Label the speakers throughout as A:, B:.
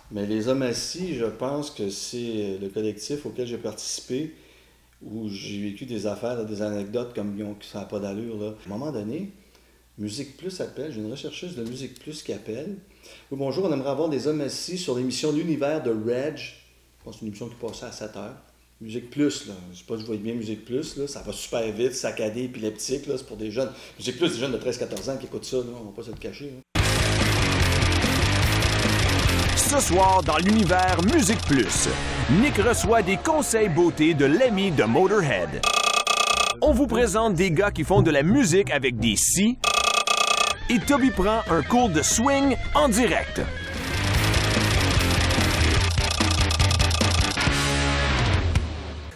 A: Mais les hommes assis, je pense que c'est le collectif auquel j'ai participé, où j'ai vécu des affaires, là, des anecdotes comme ça n'a pas d'allure. Là. À un moment donné, Musique Plus appelle, j'ai une rechercheuse de Musique Plus qui appelle. Oui, bonjour, on aimerait avoir des hommes assis sur l'émission L'Univers de Reg. Je pense que c'est une émission qui passait à 7 heures. Musique Plus, là, je sais pas si vous voyez bien Musique Plus, là, ça va super vite, saccadé, épileptique, là, c'est pour des jeunes. Musique Plus, des jeunes de 13-14 ans qui écoutent ça, là, on va pas se le cacher. Là.
B: Ce soir, dans l'univers Musique Plus, Nick reçoit des conseils beauté de l'ami de Motorhead. On vous présente des gars qui font de la musique avec des scies et Toby prend un cours de swing en direct.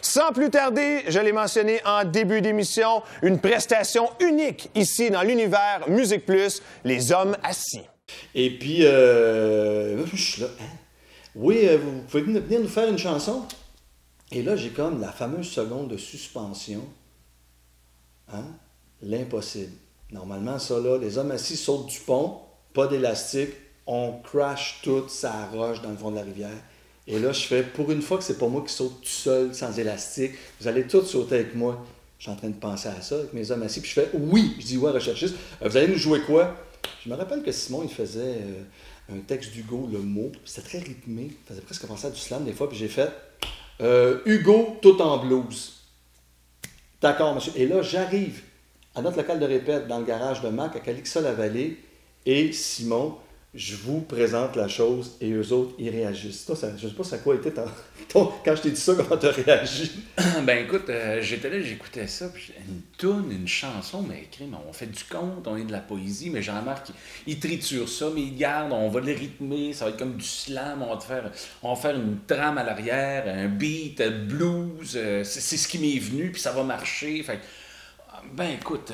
C: Sans plus tarder, je l'ai mentionné en début d'émission, une prestation unique ici dans l'univers Musique Plus, les hommes assis.
A: Et puis, je suis là, hein? Oui, vous pouvez venir nous faire une chanson? Et là, j'ai comme la fameuse seconde de suspension. Hein? L'impossible. Normalement, ça là, les hommes assis sautent du pont, pas d'élastique, on crash tout, ça roche dans le fond de la rivière. Et là, je fais, pour une fois que c'est pas moi qui saute tout seul, sans élastique, vous allez tous sauter avec moi. Je suis en train de penser à ça, avec mes hommes assis, puis je fais, oui, je dis, ouais, recherchiste, vous allez nous jouer quoi? Je me rappelle que Simon, il faisait un texte d'Hugo, le mot, c'était très rythmé, il faisait presque penser à du slam des fois, puis j'ai fait, Hugo, tout en blues. D'accord, monsieur. Et là, j'arrive à notre local de répète dans le garage de Mac, à Calixa-la-Vallée, et Simon, je vous présente la chose et eux autres, ils réagissent. Toi, je ne sais pas ça quoi était quand je t'ai dit ça, comment tu as réagi?
D: Ben écoute, j'étais là, j'écoutais ça, puis une toune, une chanson, mais crime, on fait du conte, on est de la poésie, mais Jean-Marc, il triture ça, mais il garde, on va le rythmer, ça va être comme du slam, on va faire une trame à l'arrière, un beat, blues, c'est ce qui m'est venu, puis ça va marcher, fait ben écoute,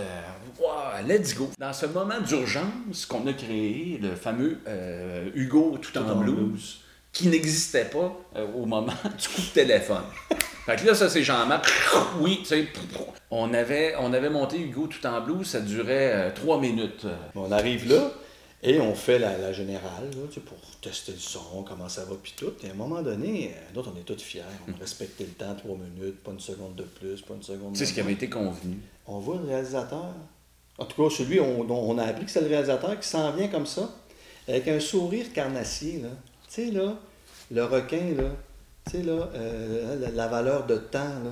D: wow, let's go. Dans ce moment d'urgence qu'on a créé, le fameux Hugo tout en blues, qui n'existait pas au moment du coup de téléphone. Fait que là, ça c'est Jean-Marc, oui, tu sais, on avait monté Hugo tout en blues, ça durait 3 minutes.
A: On arrive là, et on fait la générale, là, tu sais, pour tester le son, comment ça va, puis tout. Et à un moment donné, nous autres, on est tous fiers, on a respecté le temps, 3 minutes, pas une seconde de plus, pas une seconde de
D: C'est ce qui avait été convenu.
A: On voit le réalisateur. En tout cas, celui, on a appris que c'est le réalisateur qui s'en vient comme ça, avec un sourire carnassier, là. Tu sais, là, le requin, là, tu sais, là, la valeur de temps, là.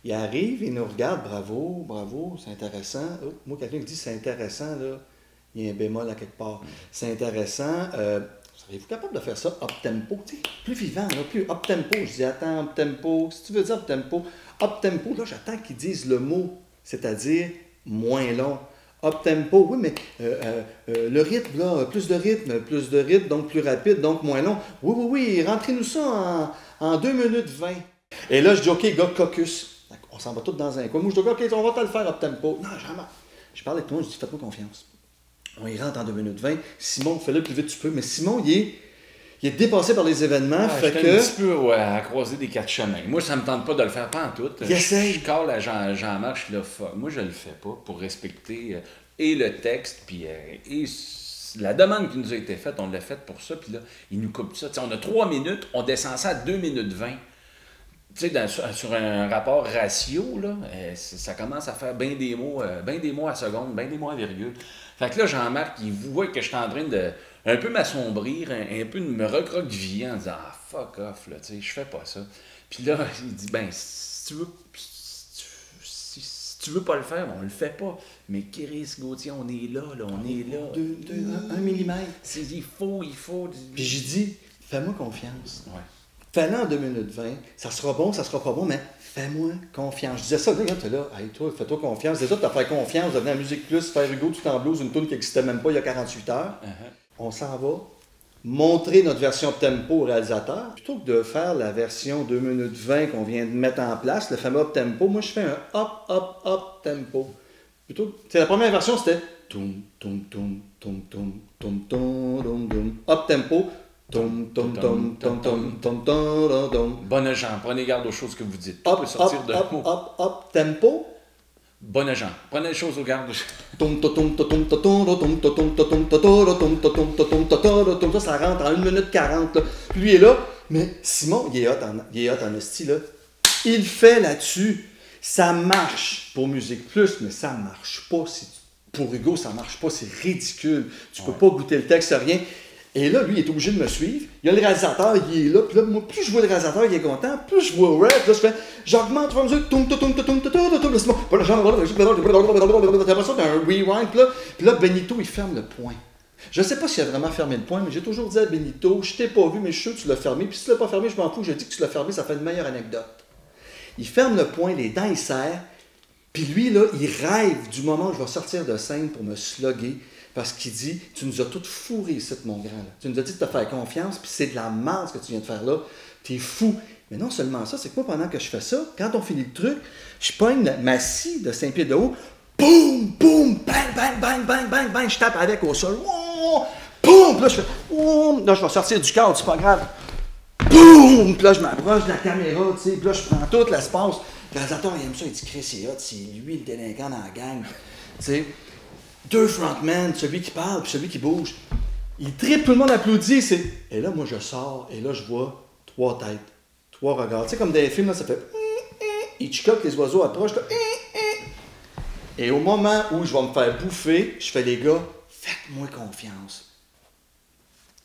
A: Il arrive, il nous regarde, bravo, bravo, c'est intéressant. Oh, moi, quelqu'un qui dit c'est intéressant, là, il y a un bémol à quelque part. C'est intéressant. Serez-vous capable de faire ça up-tempo? Tu sais, plus vivant, là, plus up-tempo. Je dis, attends, up-tempo. Si tu veux dire up-tempo, là, j'attends qu'ils disent le mot, c'est-à-dire moins long. Up-tempo, oui, mais le rythme, là, plus de rythme, donc plus rapide, donc moins long. Oui, oui, oui, rentrez-nous ça en 2 minutes 20. Et là, je dis, OK, gars, caucus. On s'en va tous dans un coin. Moi, je dis, OK, on va te le faire up-tempo. Non, jamais. Je parle avec toi, je dis, faites-moi confiance. On y rentre en 2 minutes 20. Simon, fais-le le plus vite que tu peux. Mais Simon, il est dépassé par les événements.
D: Fait que... un petit peu à croiser des 4 chemins. Moi, ça me tente pas de le faire pas en tout. Je cale à Jean-Marc, je suis là, moi, je le fais pas pour respecter et le texte, puis et la demande qui nous a été faite, on l'a faite pour ça, puis là, il nous coupe ça. T'sais, on a 3 minutes, on descend ça à 2 minutes 20. Tu sais, sur un rapport ratio, là, ça commence à faire bien des mots à seconde, bien des mots à virgule. Fait que là, Jean-Marc, il voit que je suis en train de un peu m'assombrir, un peu de me recroqueviller en disant « Ah, fuck off, là, tu sais, je fais pas ça. » Puis là, il dit « Ben, si tu veux pas le faire, on le fait pas. Mais Chris Gauthier, on est là, on est là.
A: 1 millimètre.
D: Il faut. »
A: Puis j'ai dit « Fais-moi confiance.
D: Ouais.
A: Fais-le en 2 minutes 20. Ça sera bon, ça sera pas bon, mais fais-moi confiance. » Je disais ça, regarde, t'es là, hey, toi, fais-toi confiance. C'est ça, t'as fait confiance de venir à Musique Plus, faire Hugo tout en blues, une tune qui n'existait même pas il y a 48 heures. On s'en va montrer notre version up-tempo au réalisateur. Plutôt que de faire la version 2 minutes 20 qu'on vient de mettre en place, le fameux up-tempo, moi je fais un up-tempo. Plutôt, la première version c'était toum toum toum toum toum toum toum toum toum up-tempo. Tom, tom, tom, tom, tom, tom, tom, tom.
D: Bon agent, prenez garde aux choses que vous dites.
A: Up, tempo.
D: Bon agent. Prenez les choses au garde.
A: Ça rentre en 1 minute 40. Là. Puis lui est là, mais Simon, il est hot en esti, là. Il fait là-dessus. Ça marche pour Musique Plus, mais ça marche pas. Pour Hugo, ça marche pas. C'est ridicule. Tu peux pas goûter le texte, rien. Et là, lui, il est obligé de me suivre. Il y a le réalisateur, il est là. Puis là, moi, plus je vois le réalisateur, il est content. Plus je vois Red, là, je fais, j'augmente la musique. Après ça, t'as un rewind. Puis là, Benito, il ferme le point. Je ne sais pas s'il a vraiment fermé le point, mais j'ai toujours dit à Benito, je t'ai pas vu, mais je suis sûr que tu l'as fermé. Puis si tu l'as pas fermé, je m'en fous. Je dis que tu l'as fermé, ça fait une meilleure anecdote. Il ferme le point, les dents, il serre. Puis lui, là, il rêve du moment où je vais sortir de scène pour me slugger. Parce qu'il dit, tu nous as toutes fourrés ici, mon grand. Là. Tu nous as dit de te faire confiance, puis c'est de la merde ce que tu viens de faire là. T'es fou. Mais non seulement ça, c'est que moi, pendant que je fais ça, quand on finit le truc, je pogne ma scie de 5 pieds de haut, boum, boum, bang, bang, bang, bang, bang, bang, je tape avec au sol. Boum! Puis là, je fais, là, je vais sortir du cadre, c'est pas grave. Boum! Puis là, je m'approche de la caméra, tu sais, puis là, je prends tout l'espace. Le réalisateur, il aime ça, il dit, Chris, c'est hot, c'est lui le délinquant dans la gang. Tu sais. 2 frontmen, celui qui parle puis celui qui bouge. Il tripe, tout le monde applaudit. Et là, moi, je sors et là, je vois 3 têtes, 3 regards. Tu sais, comme dans les films, là, ça fait... Hitchcock, les oiseaux approchent. Là, et au moment où je vais me faire bouffer, je fais, les gars, faites-moi confiance.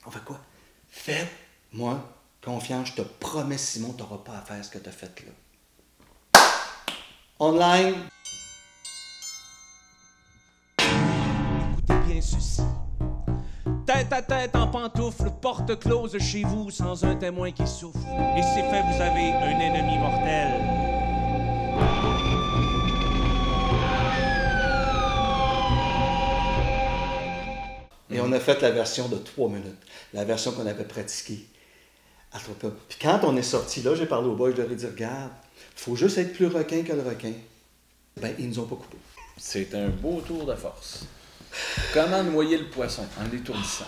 A: On fait quoi? Faites-moi confiance. Je te promets, Simon, tu n'auras pas à faire ce que tu as fait là. Online.
E: Ceci. Tête à tête en pantoufle, porte close chez vous sans un témoin qui souffle. Et c'est fait, vous avez un ennemi mortel.
A: Et on a fait la version de 3 minutes, la version qu'on avait pratiquée. Puis quand on est sorti là, j'ai parlé au boy, je leur ai dit, regarde, il faut juste être plus requin que le requin. Ben, ils nous ont pas coupé.
D: C'est un beau tour de force. Comment noyer le poisson en l'étourdissant?